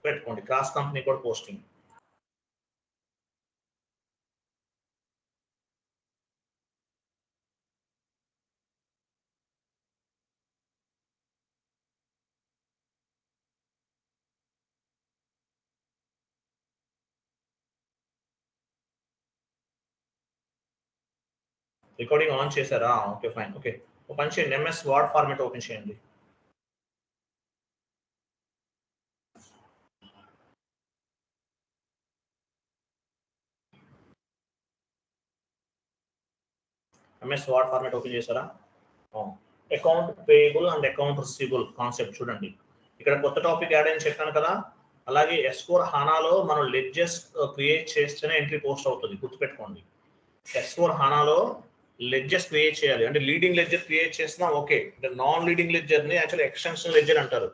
పెట్టుకోండి, cross company code posting. Recording on చేశారా? Okay fine. Okay, ఒక పని చేయండి, ఎంఎస్ వర్డ్ ఫార్మాట్ ఓపెన్ చేయండి. ఎంఎస్ వర్డ్ ఫార్మాట్ ఓపెన్ చేశారా? Account payable and account receivable concept చూడండి. ఇక్కడ కొత్త టాపిక్ యాడ్ అని చెప్పాను కదా, అలాగే S4 హానాలో మనం లెడ్జెస్ క్రియేట్ చేస్తేనే ఎంట్రీ పోస్ట్ అవుతుంది, గుర్తుపెట్టుకోండి. S4 హానాలో లెడ్జెస్ క్రియేట్ చేయాలి, అంటే లీడింగ్ లెడ్జర్ క్రియేట్ చేసినా ఓకే, అంటే నాన్ లీడింగ్ లెడ్జర్ని యాక్చువల్లీ ఎక్స్టెన్షన్ లెడ్జర్ అంటారు,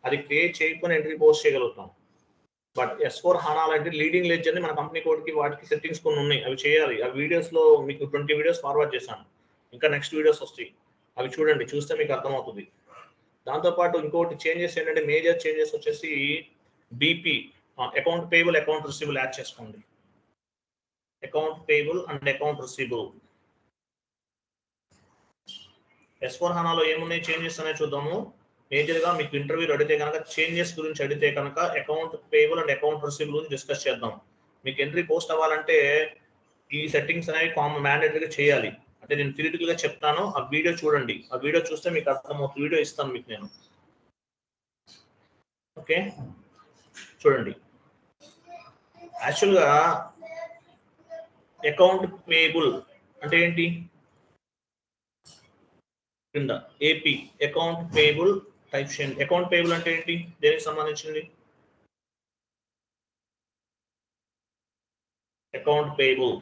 అది క్రియేట్ చేయకపోయినా ఎంట్రీ పోస్ట్ చేయగలుగుతాం. బట్ S4 హానాలో అంటే లీడింగ్ లెడ్జర్ని మన కంపెనీ కోడ్కి వాటికి సెట్టింగ్స్ కొన్ని ఉన్నాయి, అవి చేయాలి. ఆ వీడియోస్లో మీకు 20 వీడియోస్ ఫార్వర్డ్ చేశాను, ఇంకా నెక్స్ట్ వీడియోస్ వస్తాయి, అవి చూడండి, చూస్తే మీకు అర్థమవుతుంది. దాంతోపాటు ఇంకోటి చేంజెస్ ఏంటంటే, మేజర్ చేంజెస్ వచ్చేసి BP, account payable account receivable add చేసుకోండి. Account payable and account receivable S4 హానాలో ఏమున్నాయి చేంజెస్ అనేది చూద్దాము. మేజర్గా మీకు ఇంటర్వ్యూలో అడిగితే కనుక చేంజెస్ గురించి అడిగితే కనుక account payable and account receivable గురించి డిస్కస్ చేద్దాం. మీకు ఎంట్రీ పోస్ట్ అవ్వాలంటే ఈ సెట్టింగ్స్ అనేవి మ్యాండేటరీగా చేయాలి. అంటే నేను థియరిటికల్గా చెప్తాను, ఆ వీడియో చూడండి, ఆ వీడియో చూస్తే మీకు అర్థమవుతుంది. వీడియో ఇస్తాను మీకు నేను. ఓకే చూడండి, యాక్చువల్గా అకౌంట్ పేయబుల్ అంటే ఏంటి, కింద ఏపీ అకౌంట్ పేయబుల్ టైప్ చేయండి. అకౌంట్ పేయబుల్ అంటే ఏంటి, దేనికి సంబంధించింది? అకౌంట్ పేయబుల్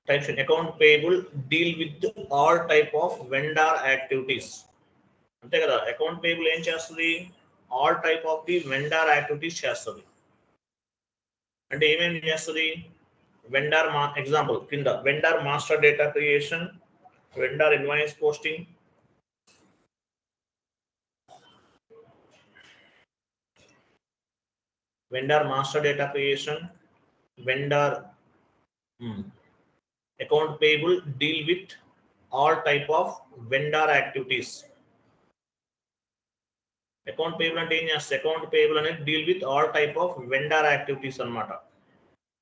టైప్ చేయండి. Account payable deal with all type of vendor activities, అంతే కదా. అకౌంట్ పేయబుల్ ఏం చేస్తుంది, all type of the vendor activities చేస్తుంది. అంటే ఏమేమి చేస్తుంది, వెండార్ ఎగ్జాంపుల్ కింద vendor master data creation, vendor invoice posting, vendor master data creation, vendor account payable deal with all type of vendor activities. Account payable అంటే ఏం చేస్తుంది, account payable అనేది deal with all type of vendor activities అనమాట.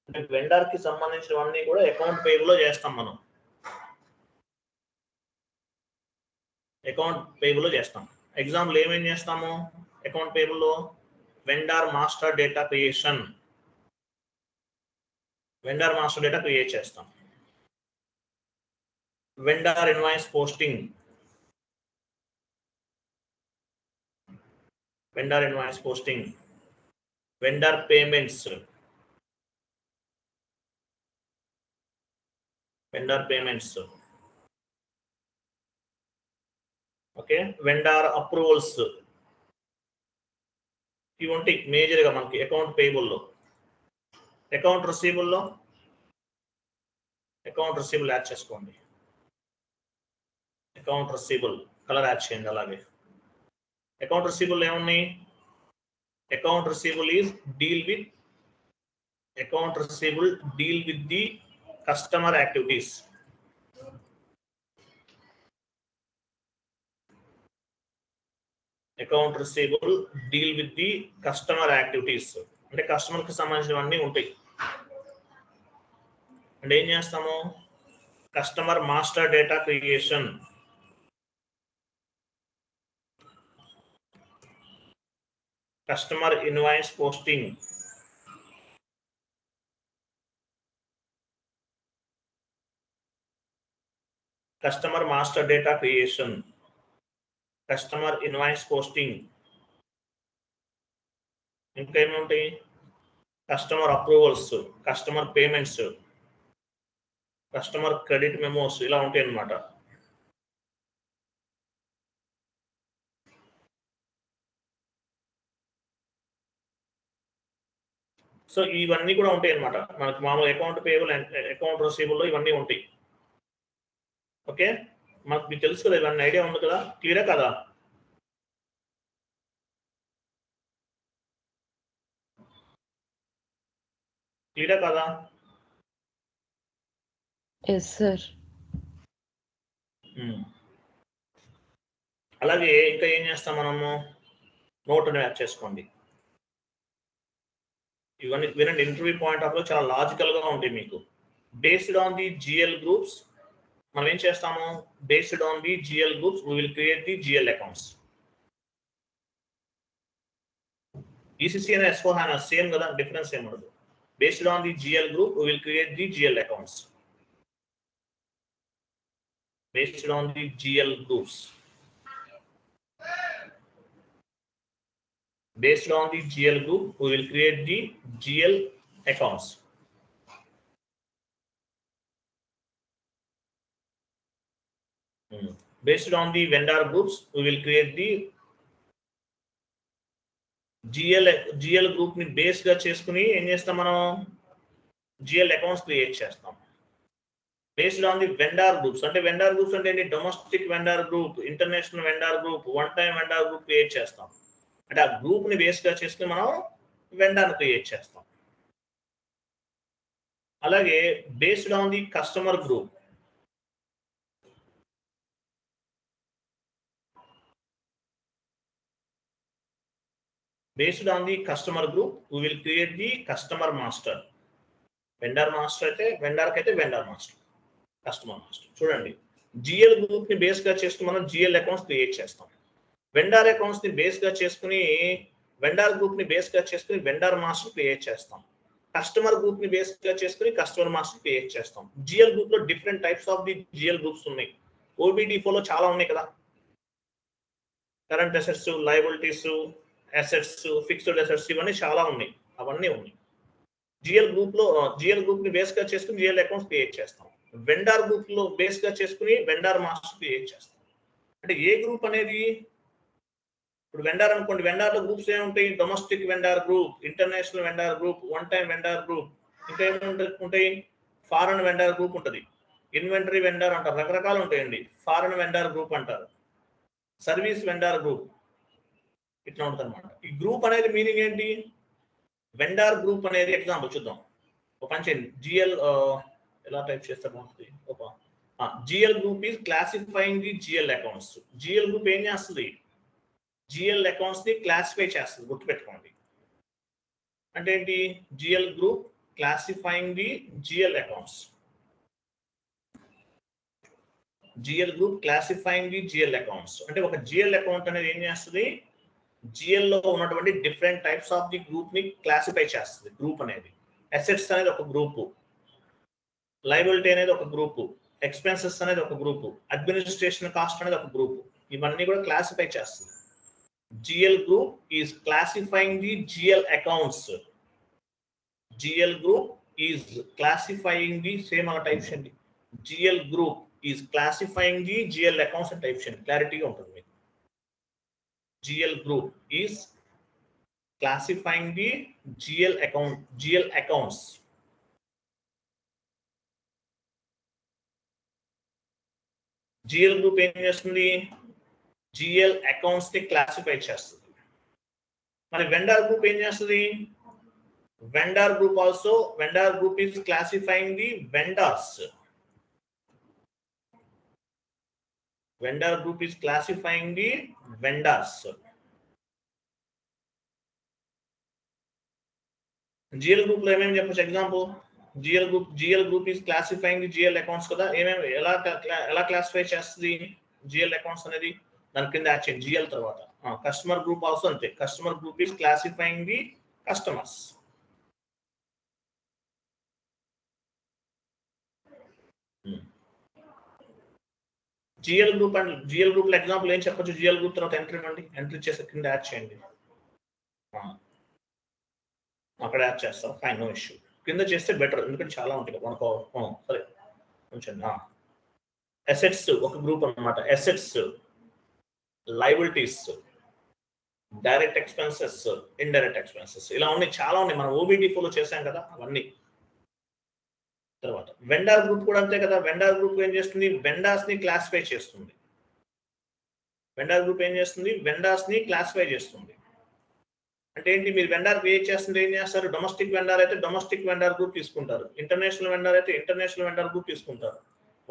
అంటే vendor కి సంబంధించినవన్నీ కూడా account payable లో చేస్తాం మనం, అకౌంట్ పేయబుల్ లో చేస్తాం. ఎగ్జాంపుల్ ఏమేం చేస్తాము అకౌంట్ పేయబుల్ లో, vendor master data creation, vendor master data create చేస్తాం. Vendor invoice posting, vendor invoice posting, vendor payments, vendor payments, okay, vendor approvals, ఇవి ఉంటాయి మేజర్గా మనకి అకౌంట్ పేయబుల్లో. అకౌంట్ రిసీవబుల్లో అకౌంట్ రిసీవబుల్ యాడ్ చేసుకోండి. అకౌంట్ రిసీవబుల్ కలర్ యాడ్ చేయండి. అలాగే అకౌంట్ రిసీవబుల్ ఏమున్నాయి, account receivable is deal with the customer activities. Account receivable deal with the customer activities అంటే కస్టమర్ కి సంబంధించినవన్నీ ఉంటాయి. అంటే ఏం చేస్తాము, customer master data creation, customer invoice posting, customer master data creation, customer invoice posting, ఇంకా ఏముంటాయి, customer approvals, customer payments, customer credit memos, ఇలా ఉంటాయి అన్నమాట. సో ఇవన్నీ కూడా ఉంటాయి అన్నమాట మనకి మామూలు అకౌంట్ పేయబుల్ అండ్ అకౌంట్ రిసీవబుల్లో ఇవన్నీ ఉంటాయి. ఓకే, మీకు తెలుసు కదా, ఇవన్నీ ఐడియా ఉంది కదా, క్లియరా కదా? క్లియరా కదా? Yes sir. అలాగే ఇంకా ఏం చేస్తాం మనము, నోట్ యాడ్ చేసుకోండి. ఇవన్నీ వినండి, ఇంటర్వ్యూ పాయింట్ ఆఫ్ వ్యూ చాలా లాజికల్ గా ఉంటాయి మీకు. Based on the GL groups మనం ఏం చేస్తాము, based on the GL groups we will create the GL accounts. ECC and S/4HANA same కదా, డిఫరెన్స్ ఏం ఉండదు. Based on the GL group we will create the GL accounts. Based on the GL groups. Based on the GL group, we will create the GL accounts. Based on the vendor groups, we will create the GL group ni base ga cheskuni em chestam manam GL accounts create chestam. Based on the vendor groups, ante vendor groups ante any domestic vendor group, international vendor group, one time vendor group create chestam. అంటే ఆ group ని base గా చేసుకుని మనం vendor create చేస్తాం. అలాగే based on the customer group, based on the customer group we will create the customer master. Vendor master అయితే vendor కి అయితే వెండర్ మాస్టర్, కస్టమర్ మాస్టర్. చూడండి, జిఎల్ గ్రూప్ ని బేస్ గా చేసుకుని మనం జిఎల్ అకౌంట్స్ క్రియేట్ చేస్తాం. వెండర్ అకౌంట్స్ ని బేస్ గా చేసుకుని వెండర్ గ్రూప్ ని బేస్ గా చేసుకుని వెండర్ మాస్టర్ క్రియేట్ చేస్తాం. కస్టమర్ గ్రూప్ ని బేస్ గా చేసుకుని కస్టమర్ మాస్టర్ క్రియేట్ చేస్తాం. జిఎల్ గ్రూప్ లో different types of the GL groups ఉన్నాయి. OBD4 లో చాలా ఉన్నాయి కదా, current assets, liabilities, assets, fixed assets, ఇవన్నీ చాలా ఉన్నాయి, అవన్నీ ఉన్నాయి. జిఎల్ గ్రూప్ లో జిఎల్ గ్రూప్ ని బేస్ గా చేసుకుని జిఎల్ అకౌంట్స్ క్రియేట్ చేస్తాం. వెండర్ గ్రూప్ లో బేస్ గా చేసుకుని వెండర్ మాస్టర్ క్రియేట్ చేస్తాం. అంటే ఏ గ్రూప్ అనేది, ఇప్పుడు వెండర్ అనుకోండి, వెండర్ లో గ్రూప్స్ ఏముంటాయి, domestic vendor group, international vendor group, one time vendor group, ఇంకా ఏమైనా ఉంటాయి, ఫారెన్ వెండర్ గ్రూప్ ఉంటుంది, ఇన్వెంటరీ వెండర్ అంటారు, రకరకాలు ఉంటాయండి. ఫారెన్ వెండర్ గ్రూప్ అంటారు, సర్వీస్ వెండర్ గ్రూప్, ఇట్లా ఉంటుంది అనమాట. ఈ గ్రూప్ అనేది మీనింగ్ ఏంటి, వెండర్ గ్రూప్ అనేది ఎగ్జాంపుల్ చూద్దాం. ఒక పని చేయండి, జిఎల్ ఎలా టైప్ చేస్తే బాగుంటుంది. ఒక GL group is classifying the GL accounts. GL group ఏం చేస్తుంది, జిఎల్ అకౌంట్స్ ని క్లాసిఫై చేస్తుంది, గుర్తుపెట్టుకోండి. అంటే ఏంటి, GL group classifying the GL accounts. GL group classifying the GL accounts అంటే ఒక జిఎల్ అకౌంట్ అనేది ఏం చేస్తుంది, జిఎల్ లో ఉన్నటువంటి different types of the group ని క్లాసిఫై చేస్తుంది. గ్రూప్ అనేది అసెట్స్ అనేది ఒక గ్రూపు, లయబిలిటీ అనేది ఒక గ్రూపు, ఎక్స్పెన్సెస్ అనేది ఒక గ్రూపు, అడ్మినిస్ట్రేషన్ కాస్ట్ అనేది ఒక గ్రూపు, ఇవన్నీ కూడా క్లాసిఫై చేస్తుంది. GL group is classifying the GL accounts. GL group is classifying the same type sheet. GL group is classifying the GL accounts and type sheet. Clarity ఉంటుంది. GL group is classifying the GL accounts. GL group ఏం చేస్తుంది, GL accounts ని classify చేస్తుంది. మరి vendor group ఏం చేస్తుంది, vendor group also vendor group is classifying the vendors. Vendor group is classifying the vendors. GL group లో ఏమేమి చెప్పచ్చు example, GL group is classifying the GL accounts కదా, ఏమేమి ఎలా క్లాసిఫై చేస్తుంది జిఎల్ అకౌంట్స్ అనేది, దాని కింద యాడ్ చేయండి జిఎల్ తర్వాత. కస్టమర్ గ్రూప్ ఆల్సో అంతే, customer group is classifying the customers. GL group and GL group లో ఎగ్జాంపుల్ ఏం చెప్పొచ్చు, జిఎల్ గ్రూప్ తర్వాత ఎంట్రీ ఇవ్వండి, ఎంట్రీ చేసే కింద యాడ్ చేయండి, అక్కడ యాడ్ చేస్తాం, ఫైన్, నో ఇష్యూ. కింద చేస్తే బెటర్, ఎందుకంటే చాలా ఉంటాయి మనకు. సరే కొంచెం అసెట్స్ ఒక గ్రూప్ అన్నమాట, assets, liabilities, direct expenses, indirect expenses, ఇలా ఉన్నాయి, చాలా ఉన్నాయి. మనం OBD4 లో చేసాం కదా అవన్నీ. తర్వాత వెండర్ గ్రూప్ కూడా అంతే కదా, వెండర్ గ్రూప్ ఏం చేస్తుంది, వెండర్స్ ని క్లాసిఫై చేస్తుంది. వెండర్ గ్రూప్ ఏం చేస్తుంది, వెండర్స్ ని క్లాసిఫై చేస్తుంది. అంటే ఏంటి, మీరు వెండర్ క్రియేట్ చేస్తుంటే ఏం చేస్తారు, డొమెస్టిక్ వెండర్ అయితే డొమెస్టిక్ వెండర్ గ్రూప్ తీసుకుంటారు, ఇంటర్నేషనల్ వెండర్ అయితే ఇంటర్నేషనల్ వెండర్ గ్రూప్ తీసుకుంటారు,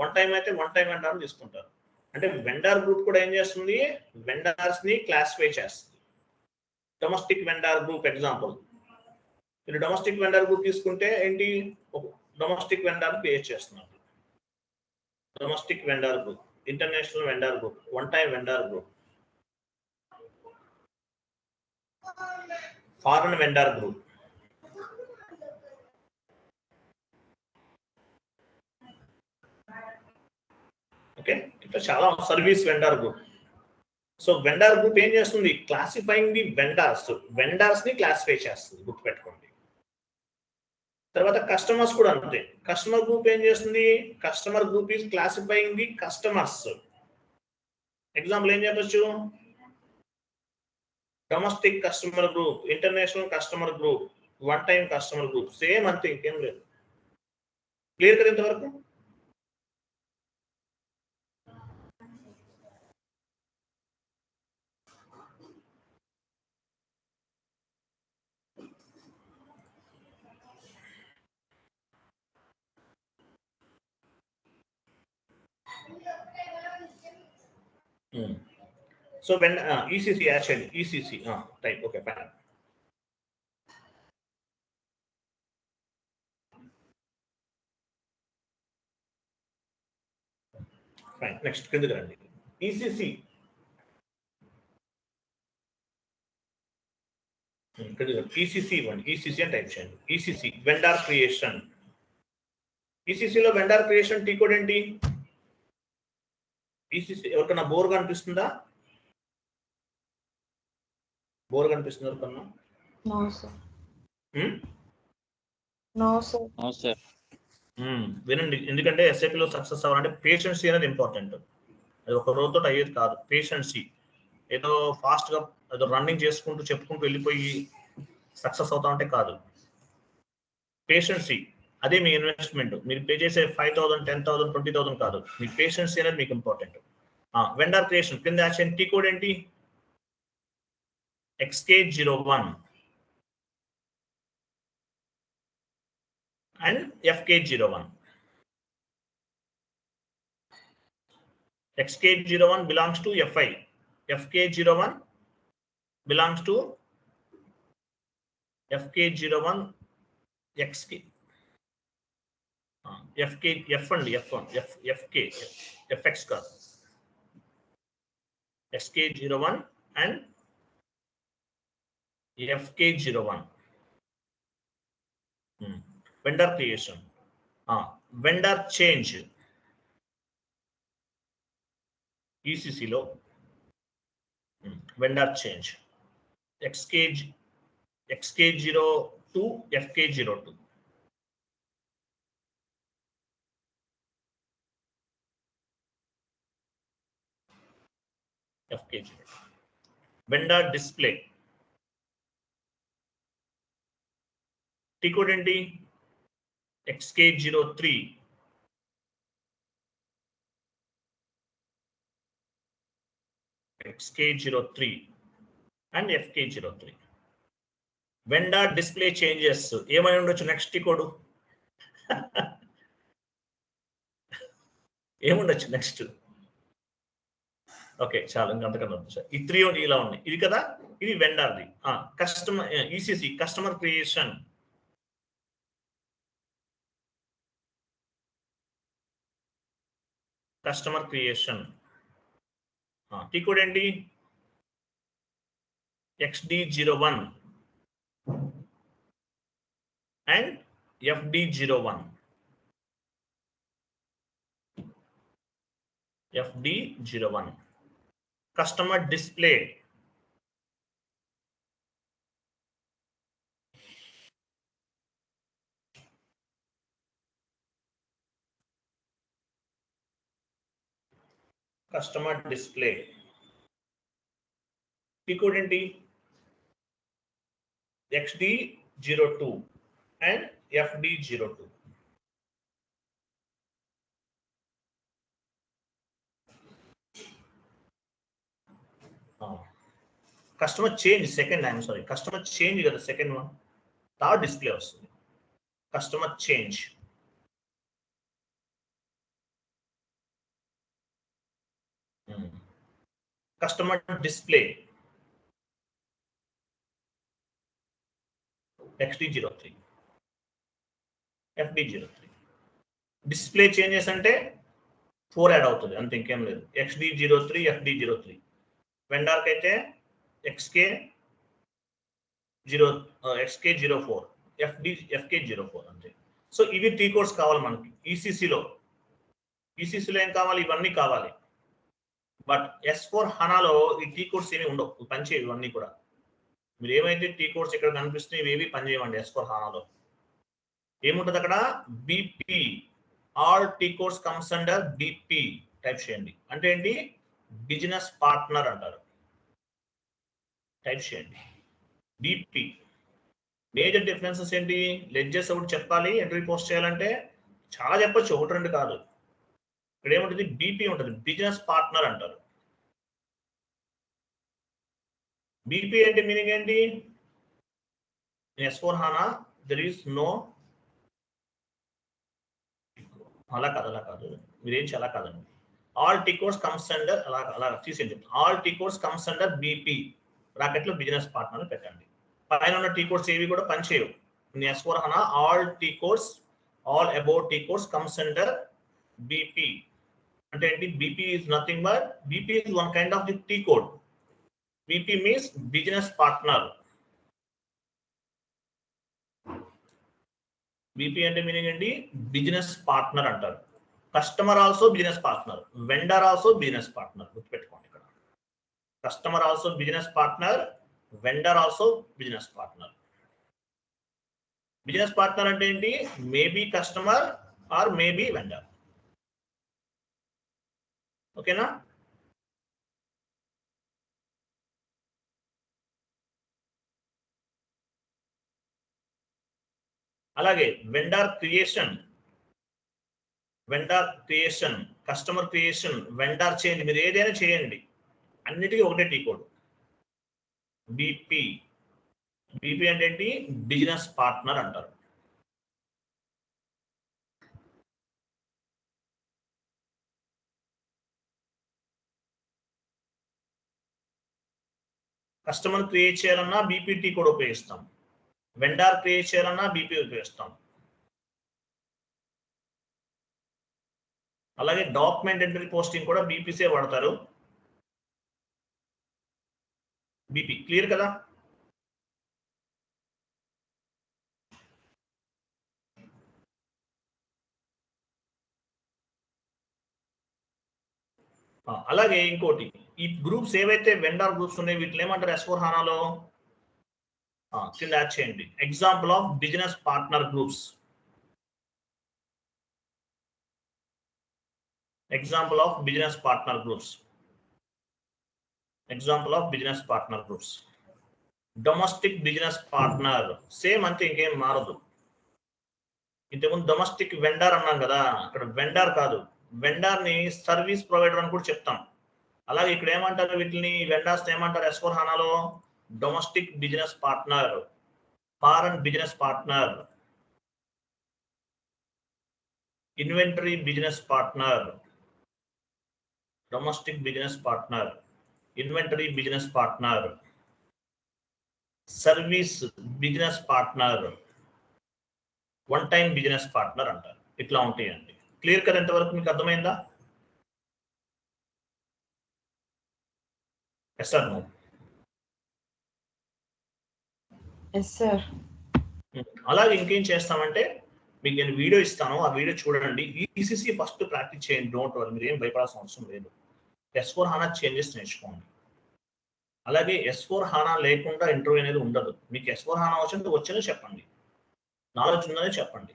వన్ టైం అయితే వన్ టైం వెండర్ తీసుకుంటారు. అంటే వెండర్ గ్రూప్ కూడా ఏం చేస్తుంది, వెండర్స్ ని క్లాసిఫై చేస్తుంది. డొమెస్టిక్ వెండర్ గ్రూప్ ఎగ్జాంపుల్, మీరు డొమెస్టిక్ వెండర్ గ్రూప్ తీసుకుంటే ఏంటి, డొమెస్టిక్ వెండర్ క్రియేట్ చేస్తున్నారు, domestic vendor group, international vendor group, one time vendor group, foreign vendor group. Okay, ఇట్లా చాలా, service vendor group. So vendor group ఏం చేస్తుంది, classifying the vendors ని classify చేస్తుంది, గుర్తుపెట్టుకోండి. తర్వాత కస్టమర్స్ కూడా అంతే, కస్టమర్ గ్రూప్ ఏం చేస్తుంది, customer group is classifying the customers. Example ఏం చెప్పొచ్చు, domestic customer group, international customer group, one time customer group, same అంతే, ఇంకేం లేదు. క్లియర్ కదా ఇంతవరకు? So when ECC actually ECC type, okay, fine. Fine. Next, కిందకి రండి. ECC ECC ఇవ్వండి, ECC అని టైప్ చేయండి. ECC vendor creation. ECC లో వెండర్ క్రియేషన్ టీ కోడ్ ఏంటి? ECC ఎవరికన్నా బోర్ కనిపిస్తుందా? బోర్ కనిపిస్తుంది ఎవరికన్నా? No sir. No sir. No sir. వినండి, ఎందుకంటే SAP లో సక్సెస్ అవ్వాలంటే పేషెన్సీ అనేది ఇంపార్టెంట్. అది ఒక రోజుతో అయ్యేది కాదు. పేషెన్సీ, ఏదో ఫాస్ట్ గా ఏదో రన్నింగ్ చేసుకుంటూ చెప్పుకుంటూ వెళ్ళిపోయి సక్సెస్ అవుతా ఉంటే కాదు. పేషెన్సీ, అదే మీ ఇన్వెస్ట్మెంట్. మీరు పే చేసే 5,000, 10,000, 20,000 కాదు, మీ పేషెన్సీ అనేది మీకు ఇంపార్టెంట్. వెండర్ క్రియేషన్ కింద యాక్షన్ టీ కోడ్ ఏంటి? XK01 and FK01. XK01 belongs to FI. FK01 belongs to FK01 XK. FK F1 F1 FK FX కాదు, XK01 and FK01. Vendor creation, vendor change. ECC లో vendor change XK02 FK02. FK02 vendor display tea code ఏంటి? XK03 XK03 and FK03. Vendor display changes ఏమై ఉండొచ్చు? Next code ఏముండొచ్చు next? Okay, చాలు, ఇంకంతకన్నా sir. ఈ 3 ఇలా ఉన్నాయి. ఇది కదా, ఇది వెండర్ది. Customer ECC customer creation. Customer creation T code ఏంటి? XD01 and FD01. FD01 customer display. Customer display T code ఏంటి? XD02 and FD02. Customer change second customer change కదా సెకండ్ వన్, థర్డ్ డిస్ప్లే వస్తుంది. Customer change, customer display XD03, FD03. Display changes అంటే 4 add అవుతుంది అంత, ఇంకేం లేదు. XD03, FD03. వెండార్కి అయితే XK04, FK04 అంతే. సో ఇవి టీ కోడ్స్ కావాలి మనకి. ఈసీసీలో ఏం కావాలి? ఇవన్నీ కావాలి. బట్ S4 హనాలో ఈ టీ కోడ్స్ ఏమి ఉండవు, పనిచేయవు ఇవన్నీ కూడా. మీరు ఏమైతే టీ కోడ్స్ ఇక్కడ కనిపిస్తున్నాయి ఇవేవి పనిచేయవండి. S4 హనాలో ఏముంటుంది అక్కడ? BP, all T codes comes under BP type చేయండి. అంటే ఏంటి? బిజినెస్ పార్ట్నర్ అంటారు. టైప్ చేయండి బీపీ. మేజర్ డిఫరెన్సెస్ ఏంటి? లెడ్జెస్ ఒకటి చెప్పాలి ఎంట్రీ పోస్ట్ చేయాలంటే, చాలా చెప్పొచ్చు, ఒకటి రెండు కాదు. ఇక్కడ ఏముంటుంది? బీపీ ఉంటుంది, బిజినెస్ పార్ట్నర్ అంటారు. బీపీ అంటే మీనింగ్ ఏంటి? S4 HANA there is no, అలా కాదు మీరేం చాలా కాదండి. All T codes comes under, అలా తీసేయండి. All T codes comes under BP బ్రాకెట్లో బిజినెస్ పార్ట్నర్ పెట్టండి. పైన ఉన్న టీ కోడ్స్ ఏవి కూడా పనిచేయవు. S4 HANA all T codes, all about T codes comes under BP. అంటే ఏంటి? BP is nothing but, BP is one kind of the T code. BP means business partner. BP అంటే meaning ఏంటి? Business partner అంటారు. Customer also business partner, vendor also business partner. గుర్తుపెట్టుకోండి ఇక్కడ. Customer also business partner, vendor also business partner. Business partner అంటే ఏంటి? Maybe customer or maybe vendor. ఓకేనా? అలాగే vendor creation, customer creation, vendor change, మీరు ఏదైనా చేయండి, అన్నిటికీ ఒకటే టీ కోడ్. బీపీ. బీపీ అంటే ఏంటి? బిజినెస్ పార్ట్నర్ అంటారు. కస్టమర్ క్రియేట్ చేయాలన్నా బీపీ టీ కోడ్ ఉపయోగిస్తాం. వెండర్ క్రియేట్ చేయాలన్నా బీపీ ఉపయోగిస్తాం. అలాగే డాక్యుమెంట్ ఎంట్రీ పోస్టింగ్ కూడా బీపీసే వాడతారు. బీపీ క్లియర్ కదా? అలాగే ఇంకోటి, ఈ గ్రూప్స్ ఏవైతే వెండర్ గ్రూప్స్ ఉన్నాయి వీటిని ఏమంటారు S4 HANAలో? కింద యాడ్ చేయండి. Example of business partner groups. Example of business partner groups. Domestic business partner. Same అంతే, ఇంకేం మారదు. ఇంతకుముందు డొమెస్టిక్ వెండర్ అన్నాం కదా, ఇక్కడ వెండర్ కాదు, వెండర్ ని సర్వీస్ ప్రొవైడర్ అని కూడా చెప్తాం. అలాగే ఇక్కడ ఏమంటారు? వీటిని వెండర్స్ ఏమంటారు S4 HANAలో? Domestic business partner, foreign business partner, inventory business partner, domestic business partner, inventory business partner, service business partner, one time business partner అంటారు. ఇట్లా ఉంటాయండి. క్లియర్ కదా? ఎంతవరకు మీకు అర్థమైందా? Yes sir, no? Yes sir. అలాగే ఇంకేం చేస్తామంటే, మీకు నేను వీడియో ఇస్తాను, ఆ వీడియో చూడండి. ఈసీసీ ఫస్ట్ ప్రాక్టీస్ చేయండి, డోంట్ వరీ, మీరు ఏం భయపడాల్సిన అవసరం లేదు. S4 HANA చేంజెస్ నేర్చుకోండి. అలాగే S4 HANA లేకుండా ఇంటర్వ్యూ అనేది ఉండదు. మీకు S4 HANA వచ్చిందో చెప్పండి, నాలెడ్జ్ ఉందనే చెప్పండి.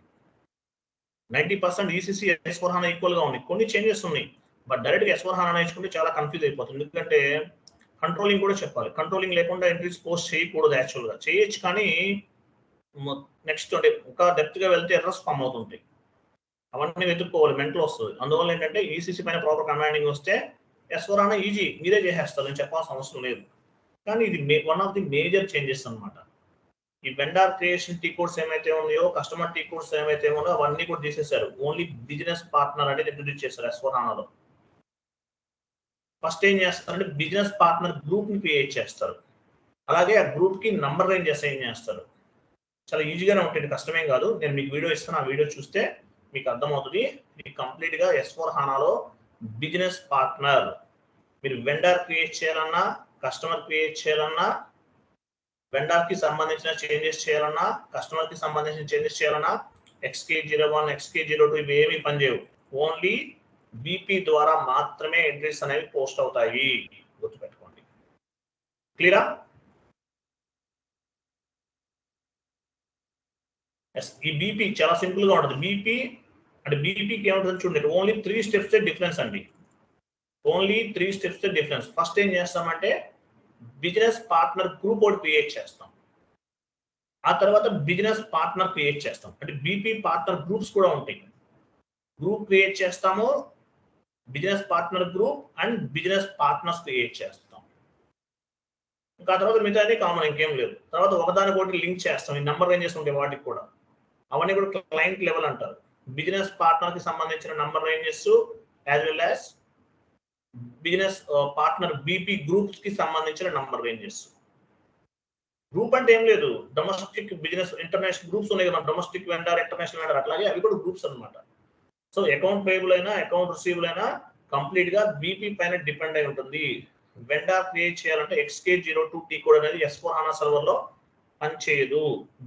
90% ఈసీసీ S4 HANA ఈక్వల్ గా ఉంది. కొన్ని చేంజెస్ ఉన్నాయి, బట్ డైరెక్ట్గా S4 HANA నేర్చుకుంటే చాలా కన్ఫ్యూజ్ అయిపోతుంది. ఎందుకంటే కంట్రోలింగ్ కూడా చెప్పాలి. కంట్రోలింగ్ లేకుండా ఎంట్రీస్ పోస్ట్ చేయకూడదు. యాక్చువల్గా చేయొచ్చు, కానీ నెక్స్ట్ అంటే ఇంకా డెప్త్ గా వెళ్తే ఎర్రర్స్ ఫామ్ అవుతుంటాయి. అవన్నీ వెతుక్కోవాలి, మెంటల్ వస్తుంది. అందువల్ల ఏంటంటే ఈసీసీ పైన ప్రాపర్ కమాండింగ్ వస్తే S4 HANA ఈజీ, మీరే చేసేస్తారు, నేను చెప్పాల్సిన అవసరం లేదు. కానీ ఇది one of the major changes అన్నమాట. ఈ వెండార్ క్రియేషన్ టీ కోడ్స్ ఏమైతే ఉన్నాయో, కస్టమర్ టీ కోడ్స్ ఏమైతే ఉన్నాయో అవన్నీ కూడా తీసేశారు. ఓన్లీ బిజినెస్ పార్ట్నర్ అనేది ఇంట్రడ్యూస్ చేశారు S/4HANAలో. ఫస్ట్ ఏం చేస్తారంటే బిజినెస్ పార్ట్నర్ గ్రూప్ ని క్రియేట్ చేస్తారు. అలాగే ఆ గ్రూప్ కి నంబర్ రేంజ్ అసైన్ చేస్తారు. చాలా ఈజీగానే ఉంటుంది, కష్టమేం కాదు. నేను మీకు వీడియో ఇస్తాను, ఆ వీడియో చూస్తే మీకు అర్థమవుతుంది. ఇది కంప్లీట్ గా S/4HANAలో బిజినెస్ పార్ట్నర్. మీరు వెండర్ క్రియేట్ చేయాలన్నా, కస్టమర్ క్రియేట్ చేయాలన్నా, వెండర్ కి సంబంధించిన చేంజెస్ చేయాలన్నా, కస్టమర్ కి సంబంధించిన చేంజెస్ చేయాలన్నా, XK01, XK02 ఇవి ఏమి పనిచేయవు. ఓన్లీ బీపీ ద్వారా మాత్రమే ఎంట్రీస్ అనేవి పోస్ట్ అవుతాయి, గుర్తుపెట్టుకోండి. క్లియరా? ఈ బీపీ చాలా సింపుల్ గా ఉంటుంది. బీపీ అంటే బీపీకి ఏముంటుంది చూడండి, ఓన్లీ 3 స్టెప్స్ డిఫరెన్స్ అండి. Only 3 steps difference. ఫస్ట్ ఏం చేస్తామంటే బిజినెస్ పార్ట్నర్ గ్రూప్ ఒకటి క్రియేట్ చేస్తాం. ఆ తర్వాత బిజినెస్ పార్ట్నర్ క్రియేట్ చేస్తాం. అంటే బీపీ పార్ట్నర్ గ్రూప్స్ కూడా ఉంటాయి. గ్రూప్ క్రియేట్ చేస్తాము, business partner group and business partners create చేస్తాం. ఇంకా తర్వాత మిగతాది కామన్, ఇంకేం లేదు. తర్వాత ఒకదానికొకటి లింక్ చేస్తాం. ఈ నంబర్ రేంజెస్ ఉంటాయి వాటికి కూడా, అవన్నీ కూడా క్లయింట్ లెవెల్ అంటారు. బిజినెస్ పార్ట్నర్ కి సంబంధించిన number ranges as well as business partner BP groups కి సంబంధించిన నంబర్ రేంజెస్. గ్రూప్ అంటే ఏం లేదు, డొమెస్టిక్ బిజినెస్ ఇంటర్నేషనల్ గ్రూప్స్ ఉన్నాయి కదా, డొమెస్టిక్ వెండర్, ఇంటర్నేషనల్ వెండర్, అట్లాగే అవి కూడా గ్రూప్స్ అన్నమాట. సో అకౌంట్ పేయబుల్ అయినా అకౌంట్ రిసీవబుల్ అయినా కంప్లీట్ గా బీపీ పైన డిపెండ్ అయి ఉంటుంది. వెండర్ క్రియేట్ చేయాలంటే XK02 టీ కోడ్ అనేది S/4HANA సర్వర్ లో పనిచేయదు.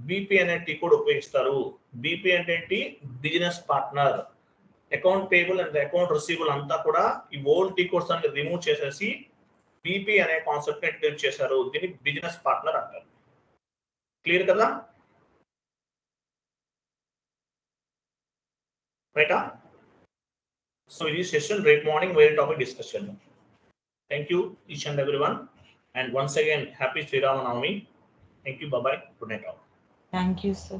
బీపీ అనే టీ కోడ్ ఉపయోగిస్తారు. బీపీ అంటే ఏంటి? Business partner. Account payable and account receivable అంతా కూడా ఈ ఓల్డ్ టీ కోడ్స్ అన్ని రిమూవ్ చేసేసి బీపీ అనే కాన్సెప్ట్ ని ఇంట్రడ్యూస్ చేశారు. దీన్ని బిజినెస్ పార్ట్నర్ అంటారు. క్లియర్ కదా? రైటా? సో ఇది సెషన్. రేపు మార్నింగ్ వేరే టాపిక్ డిస్కస్ చేద్దాం. Thank you each and everyone, and once again happy Sriramanavami. Thank you, bye, good night all. Thank you, sir.